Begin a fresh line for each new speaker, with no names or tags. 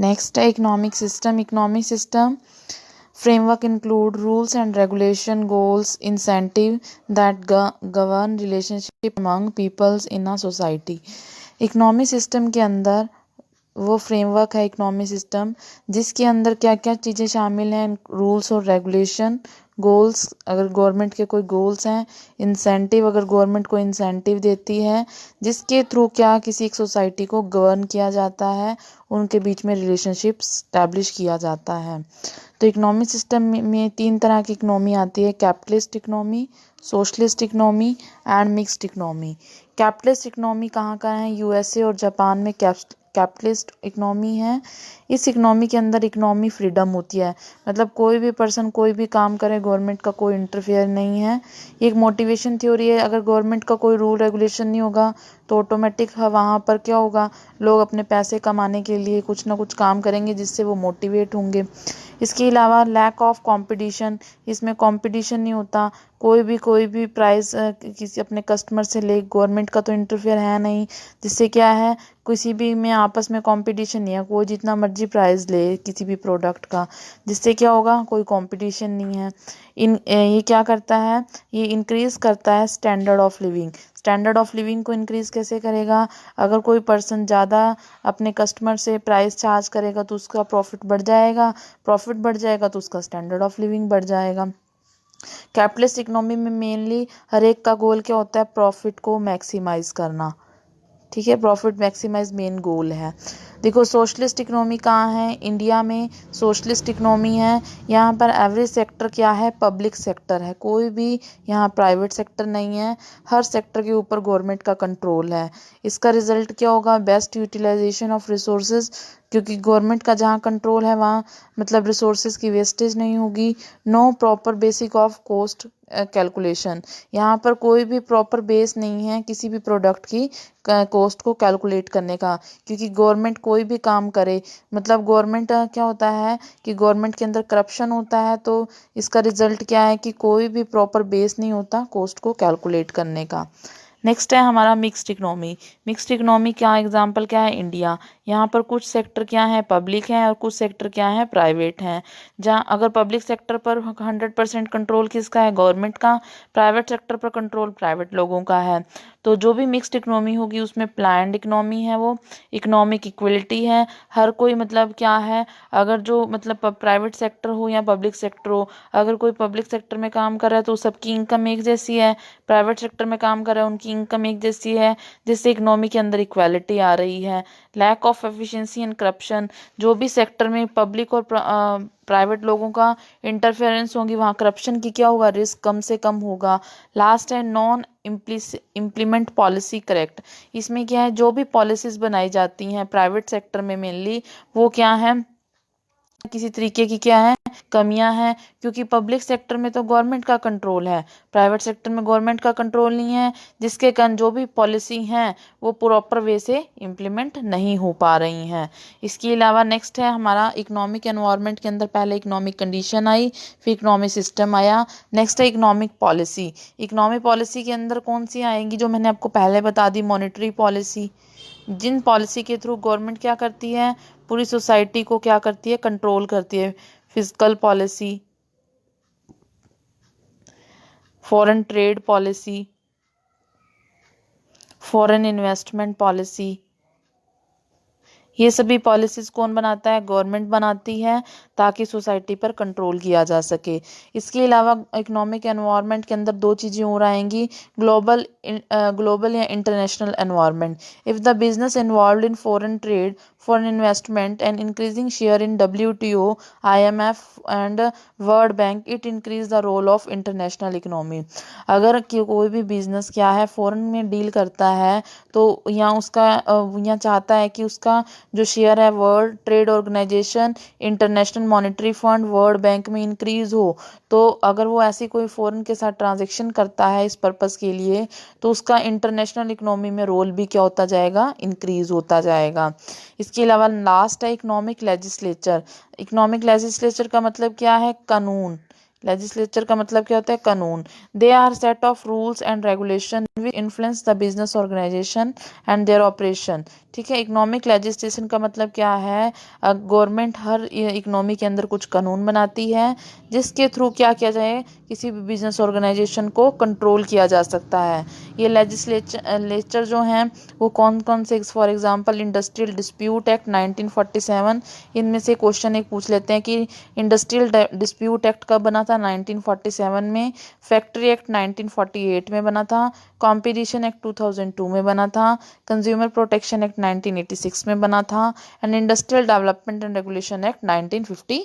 Next है economic system. Economic system framework include rules and regulation, goals, incentive that govern relationship among peoples in a society। Economic system के अंदर वो framework है economic system जिसके अंदर क्या क्या चीज़ें शामिल हैं, रूल्स और रेगुलेशन, गोल्स अगर गवर्नमेंट के कोई गोल्स हैं, इंसेंटिव अगर गवर्नमेंट को इंसेंटिव देती है जिसके थ्रू क्या किसी एक सोसाइटी को गवर्न किया जाता है, उनके बीच में रिलेशनशिप स्टैब्लिश किया जाता है। तो इकोनॉमिक सिस्टम में तीन तरह की इकोनॉमी आती है, capitalist economy, socialist economy and mixed economy. Capitalist economy कहाँ का है, यूएसए और जापान में कैपिटलिस्ट इकोनॉमी है। इस इकोनॉमी के अंदर इकोनॉमी फ्रीडम होती है, मतलब कोई भी पर्सन कोई भी काम करे, गवर्नमेंट का कोई इंटरफेयर नहीं है। ये एक मोटिवेशन थ्योरी है, अगर गवर्नमेंट का कोई रूल रेगुलेशन नहीं होगा तो ऑटोमेटिक वहाँ पर क्या होगा, लोग अपने पैसे कमाने के लिए कुछ ना कुछ काम करेंगे जिससे वो मोटिवेट होंगे। इसके अलावा लैक ऑफ कंपटीशन, इसमें कंपटीशन नहीं होता, कोई भी प्राइस किसी अपने कस्टमर से ले, गवर्नमेंट का तो इंटरफेयर है नहीं, जिससे क्या है किसी भी में आपस में कंपटीशन नहीं है, कोई जितना मर्जी प्राइस ले किसी भी प्रोडक्ट का, जिससे क्या होगा कोई कंपटीशन नहीं है। ये क्या करता है, ये इंक्रीज करता है standard of living. Standard of living को इंक्रीज कैसे करेगा, अगर कोई पर्सन ज़्यादा अपने कस्टमर से प्राइस चार्ज करेगा तो उसका प्रॉफिट बढ़ जाएगा, प्रॉफिट बढ़ जाएगा तो उसका स्टैंडर्ड ऑफ लिविंग बढ़ जाएगा। कैपिटलिस्ट इकोनॉमी में मेनली हर एक का गोल क्या होता है, प्रॉफिट को मैक्सिमाइज करना, ठीक है, प्रॉफिट मैक्सिमाइज मेन गोल है। देखो सोशलिस्ट इकोनॉमी कहाँ है, इंडिया में सोशलिस्ट इकोनॉमी है। यहाँ पर एवरी सेक्टर क्या है, पब्लिक सेक्टर है, कोई भी यहाँ प्राइवेट सेक्टर नहीं है, हर सेक्टर के ऊपर गवर्नमेंट का कंट्रोल है। इसका रिजल्ट क्या होगा, बेस्ट यूटिलाइजेशन ऑफ रिसोर्सेज, क्योंकि गवर्नमेंट का जहाँ कंट्रोल है वहाँ मतलब रिसोर्सेज की वेस्टेज नहीं होगी। No proper basic of cost calculation, यहाँ पर कोई भी प्रॉपर बेस नहीं है किसी भी प्रोडक्ट की कॉस्ट को कैलकुलेट करने का, क्योंकि गवर्नमेंट कोई भी काम करे, मतलब गवर्नमेंट क्या होता है कि गवर्नमेंट के अंदर करप्शन होता है, तो इसका रिजल्ट क्या है कि कोई भी प्रॉपर बेस नहीं होता कॉस्ट को कैलकुलेट करने का। नेक्स्ट है हमारा मिक्स्ड इकोनॉमी। मिक्स्ड इकोनॉमी क्या एग्जांपल क्या है, इंडिया, यहाँ पर कुछ सेक्टर क्या है पब्लिक है और कुछ सेक्टर क्या है प्राइवेट हैं। जहाँ अगर पब्लिक सेक्टर पर 100% कंट्रोल किसका है, गवर्नमेंट का, प्राइवेट सेक्टर पर कंट्रोल प्राइवेट लोगों का है। तो जो भी मिक्स्ड इकोनॉमी होगी उसमें प्लान्ड इकोनॉमी है, वो इकोनॉमिक इक्वलिटी है, हर कोई मतलब क्या है, अगर जो मतलब प्राइवेट सेक्टर हो या पब्लिक सेक्टर हो, अगर कोई पब्लिक सेक्टर में काम कर रहा है तो सबकी इनकम एक जैसी है, प्राइवेट सेक्टर में काम कर रहा है उनकी इनकम एक जैसी है, जिससे इकोनॉमी के अंदर इक्वालिटी आ रही है। Lack of efficiency and corruption, जो भी सेक्टर में पब्लिक और प्राइवेट लोगों का इंटरफेरेंस होगी वहाँ करप्शन की क्या होगा, रिस्क कम से कम होगा। लास्ट है नॉन इम्प्लीमेंट पॉलिसी करेक्ट, इसमें क्या है जो भी पॉलिसीज बनाई जाती हैं प्राइवेट सेक्टर में मेनली वो क्या है, किसी तरीके की क्या है कमियां हैं, क्योंकि पब्लिक सेक्टर में तो गवर्नमेंट का कंट्रोल है, प्राइवेट सेक्टर में गवर्नमेंट का कंट्रोल नहीं है, जिसके कारण जो भी पॉलिसी हैं वो प्रॉपर वे से इम्प्लीमेंट नहीं हो पा रही हैं। इसके अलावा नेक्स्ट है हमारा इकोनॉमिक एनवायरनमेंट के अंदर पहले इकोनॉमिक कंडीशन आई, फिर इकोनॉमिक सिस्टम आया, नेक्स्ट है इकोनॉमिक पॉलिसी। इकोनॉमिक पॉलिसी के अंदर कौन सी आएंगी, जो मैंने आपको पहले बता दी, मॉनेटरी पॉलिसी, जिन पॉलिसी के थ्रू गवर्नमेंट क्या करती है, पूरी सोसाइटी को क्या करती है, कंट्रोल करती है। Physical policy, foreign trade policy, foreign investment policy, ये सभी पॉलिसीज कौन बनाता है, गवर्नमेंट बनाती है, ताकि सोसाइटी पर कंट्रोल किया जा सके। इसके अलावा इकोनॉमिक एनवायरनमेंट के अंदर दो चीज़ें और आएंगी, ग्लोबल या international environment. If the business involve in foreign trade, foreign investment and increasing share in WTO, IMF and world bank, it increase the role of international economy. अगर कोई भी बिजनेस क्या है फॉरेन में डील करता है तो यहाँ उसका यहाँ चाहता है कि उसका जो शेयर है world trade organisation, international monetary fund, world bank में इंक्रीज हो, तो अगर वो ऐसी कोई फॉरेन के साथ ट्रांजैक्शन करता है इस पर्पस के लिए, तो उसका इंटरनेशनल इकोनॉमी में रोल भी क्या होता जाएगा, इंक्रीज होता जाएगा। इसके अलावा लास्ट है इकोनॉमिक लेजिस्लेचर। इकोनॉमिक लेजिस्लेचर का मतलब क्या है, कानून। लेजिस्लेचर का मतलब क्या होता है, कानून। They are set of rules and regulation which influence the business organisation and their operation. ठीक है। इकोनॉमिक लेजिस्लेशन का मतलब क्या है, गवर्नमेंट हर इकोनॉमी के अंदर कुछ कानून बनाती है जिसके थ्रू क्या किया जाए, किसी भी बिजनेस ऑर्गेनाइजेशन को कंट्रोल किया जा सकता है। ये लेजिस्लेचर जो हैं वो कौन कौन से, for example industrial dispute act 1947, इनमें से क्वेश्चन एक पूछ लेते हैं कि इंडस्ट्रियल डिस्प्यूट एक्ट कब बना था, 1947 में। फैक्ट्री एक्ट 1948 में बना था। कॉम्पिटिशन एक्ट 2002 में बना था। कंज्यूमर प्रोटेक्शन एक्ट 1986 में बना था। And industrial development and regulation act 1950